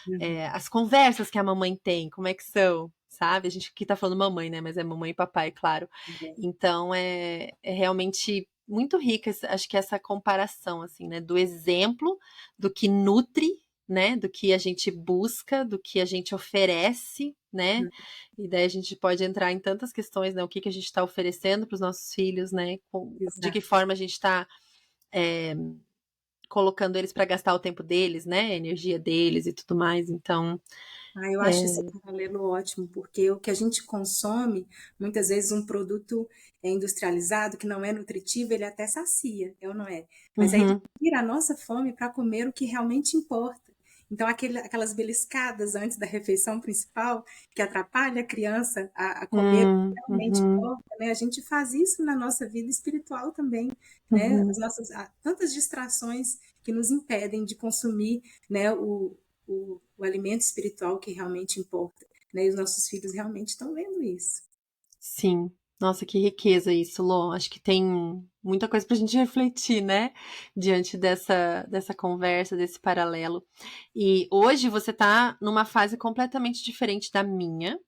Uhum. As conversas que a mamãe tem, como é que são? Sabe? A gente aqui tá falando mamãe, né? Mas é mamãe e papai, claro. É. Então é realmente muito rica, acho que essa comparação, assim, né? Do exemplo, do que nutre, né? Do que a gente busca, do que a gente oferece, né? Uhum. E daí a gente pode entrar em tantas questões, né? O que a gente está oferecendo para os nossos filhos, né? De que Exato. forma a gente está colocando eles para gastar o tempo deles, né? A energia deles e tudo mais. Então, Eu acho esse paralelo ótimo, porque o que a gente consome, muitas vezes um produto industrializado que não é nutritivo, ele até sacia, é ou não é? Mas aí ele uhum, tira a nossa fome para comer o que realmente importa. Então, aquelas beliscadas antes da refeição principal, que atrapalha a criança a comer o que realmente uhum, importa, né? A gente faz isso na nossa vida espiritual também, né? uhum. Tantas distrações que nos impedem de consumir, né, o alimento espiritual que realmente importa, né? E os nossos filhos realmente estão vendo isso. Sim. Nossa, que riqueza isso, Lô. Acho que tem muita coisa pra gente refletir, né? Diante dessa conversa, desse paralelo. E hoje você tá numa fase completamente diferente da minha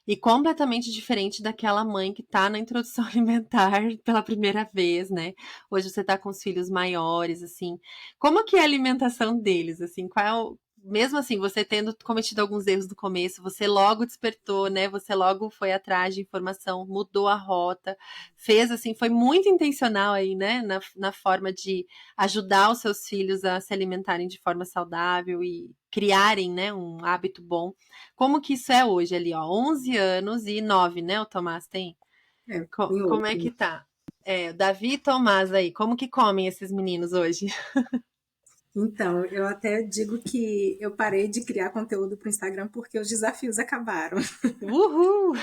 e completamente diferente daquela mãe que tá na introdução alimentar pela primeira vez, né? Hoje você tá com os filhos maiores, assim. Como que é a alimentação deles, assim? Qual é o... Mesmo assim, você tendo cometido alguns erros no começo, você logo despertou, né? Você logo foi atrás de informação, mudou a rota, fez assim, foi muito intencional aí, né? Na forma de ajudar os seus filhos a se alimentarem de forma saudável e criarem, né, um hábito bom. Como que isso é hoje ali, ó? 11 anos e 9, né? O Tomás tem? Tem Como é outro. que tá? Davi e Tomás aí, como que comem esses meninos hoje? Então, eu até digo que eu parei de criar conteúdo para o Instagram porque os desafios acabaram. Uhul!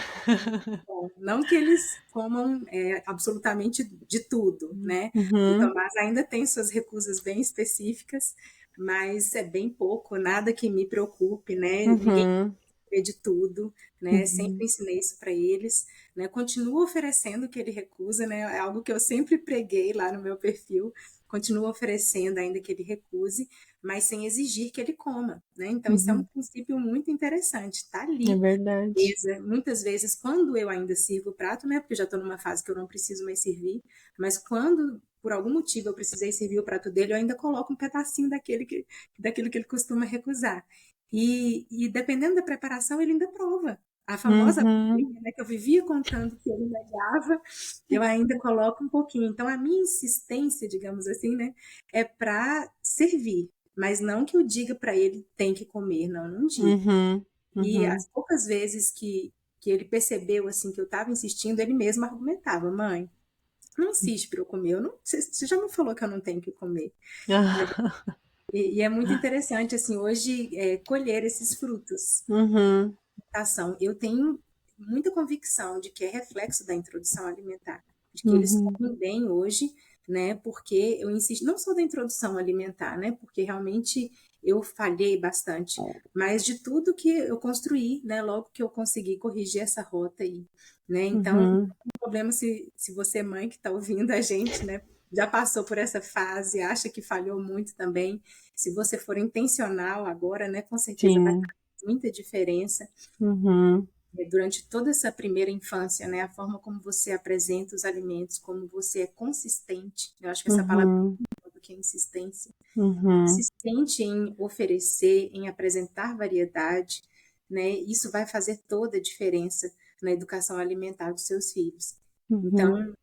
Não que eles comam absolutamente de tudo, né? O Uhum, Tomás ainda tem suas recusas bem específicas, mas é bem pouco, nada que me preocupe, né? Ninguém uhum, saber de tudo, né? uhum, Sempre ensinei isso para eles, né? Continuo oferecendo o que ele recusa, né? É algo que eu sempre preguei lá no meu perfil. Continuo oferecendo ainda que ele recuse, mas sem exigir que ele coma, né? Então isso é um uhum. princípio muito interessante. Tá É ali. verdade. Mesa. Muitas vezes, quando eu ainda sirvo o prato, né? Porque eu já estou numa fase que eu não preciso mais servir, mas quando por algum motivo eu precisei servir o prato dele, eu ainda coloco um pedacinho daquilo que ele costuma recusar. E dependendo da preparação, ele ainda prova. A famosa Uhum, barrinha, né, que eu vivia contando que ele negava, eu ainda coloco um pouquinho. Então, a minha insistência, digamos assim, né, é para servir, mas não que eu diga para ele tem que comer, não, não digo. uhum, E uhum. as poucas vezes que ele percebeu assim que eu estava insistindo, ele mesmo argumentava: mãe, não insiste para eu comer, eu não, você já me falou que eu não tenho que comer. Né? E é muito interessante assim hoje colher esses frutos Uhum, da ação. Eu tenho muita convicção de que é reflexo da introdução alimentar, de que eles uhum, comem bem hoje, né? Porque eu insisto, não só da introdução alimentar, né? Porque realmente eu falhei bastante, mas de tudo que eu construí, né? Logo que eu consegui corrigir essa rota aí, né? Então, não uhum. tem problema se você, mãe, que está ouvindo a gente, né? Já passou por essa fase, acha que falhou muito também. Se você for intencional agora, né? Com certeza vai Sim. fazer muita diferença Uhum, durante toda essa primeira infância, né, a forma como você apresenta os alimentos, como você é consistente, eu acho que essa palavra uhum, do que é insistência, uhum, consistente em oferecer, em apresentar variedade, né, isso vai fazer toda a diferença na educação alimentar dos seus filhos. uhum, Então,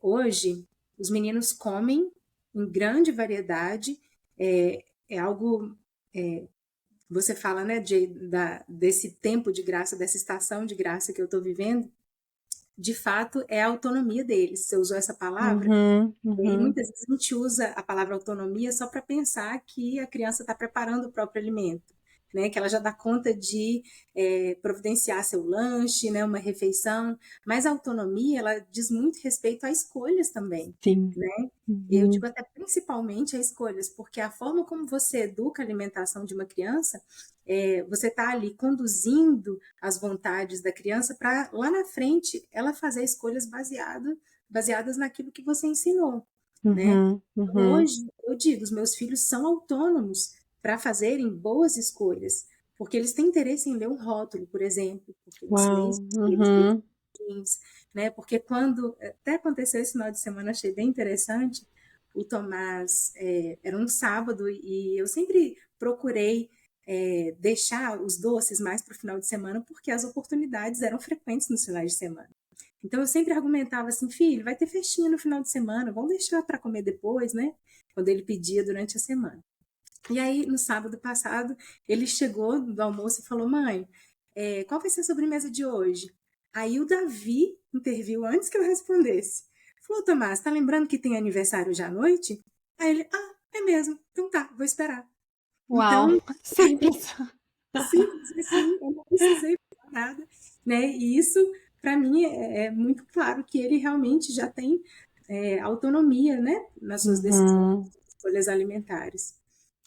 hoje, os meninos comem em grande variedade, é algo você fala, né, desse tempo de graça, dessa estação de graça que eu estou vivendo, de fato é a autonomia deles. Você usou essa palavra? uhum, E uhum. muitas vezes a gente usa a palavra autonomia só para pensar que a criança está preparando o próprio alimento. né, que ela já dá conta de providenciar seu lanche, né, uma refeição, mas a autonomia, ela diz muito respeito a escolhas também, Sim. né? Eu digo até principalmente a escolhas, porque a forma como você educa a alimentação de uma criança, você está ali conduzindo as vontades da criança para lá na frente ela fazer escolhas baseadas naquilo que você ensinou, né? Hoje, eu digo, os meus filhos são autônomos para fazerem boas escolhas, porque eles têm interesse em ler um rótulo, por exemplo, porque eu ensinei isso para eles, né? Porque quando até aconteceu esse final de semana, achei bem interessante. O Tomás era um sábado e eu sempre procurei deixar os doces mais para o final de semana, porque as oportunidades eram frequentes nos finais de semana. Então eu sempre argumentava assim, filho, vai ter festinha no final de semana, vamos deixar para comer depois, né? Quando ele pedia durante a semana. E aí, no sábado passado, ele chegou do almoço e falou, mãe, qual vai ser a sobremesa de hoje? Aí o Davi interviu antes que eu respondesse. Falou, Tomás, tá lembrando que tem aniversário hoje à noite? Aí ele, é mesmo, então tá, vou esperar. Uau, então, simples. Simples assim, eu não precisei falar nada, né? E isso, para mim, é muito claro que ele realmente já tem autonomia, né? Nas suas decisões, escolhas alimentares.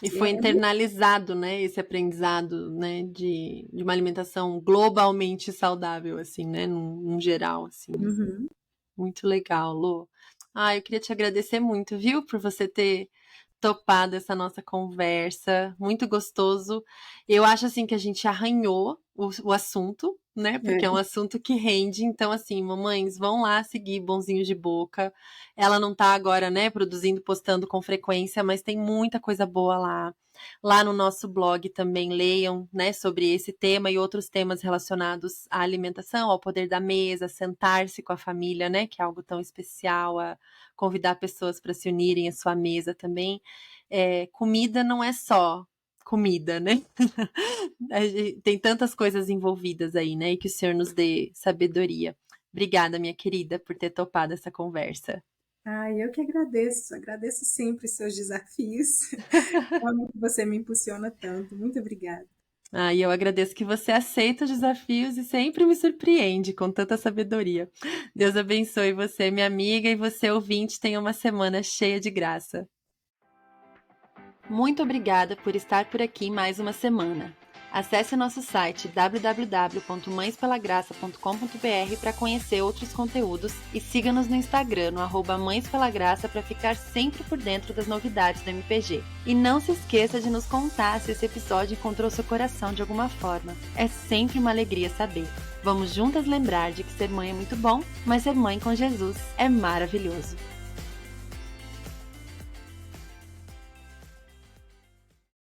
E foi internalizado, né, esse aprendizado, né, de uma alimentação globalmente saudável, assim, né, num geral, assim. Muito legal, Lu. Eu queria te agradecer muito, viu, por você ter topado essa nossa conversa, muito gostoso. Eu acho, assim, que a gente arranhou o assunto, né, porque é um assunto que rende. Então, assim, mamães, vão lá seguir Bonzinhos de Boca. Ela não tá agora, né, produzindo, postando com frequência, mas tem muita coisa boa lá. Lá no nosso blog também leiam, né, sobre esse tema e outros temas relacionados à alimentação, ao poder da mesa, sentar-se com a família, né, que é algo tão especial, a convidar pessoas para se unirem à sua mesa também. Comida não é só comida, né? Tem tantas coisas envolvidas aí, né? E que o Senhor nos dê sabedoria. Obrigada, minha querida, por ter topado essa conversa. Eu que agradeço sempre os seus desafios. Como você me impulsiona tanto. Muito obrigada. E eu agradeço que você aceita os desafios e sempre me surpreende com tanta sabedoria. Deus abençoe você, minha amiga, e você, ouvinte, tenha uma semana cheia de graça. Muito obrigada por estar por aqui mais uma semana. Acesse nosso site www.mãespelagraça.com.br para conhecer outros conteúdos e siga-nos no Instagram, no @mãespelagraça, para ficar sempre por dentro das novidades do MPG. E não se esqueça de nos contar se esse episódio encontrou seu coração de alguma forma. É sempre uma alegria saber. Vamos juntas lembrar de que ser mãe é muito bom, mas ser mãe com Jesus é maravilhoso.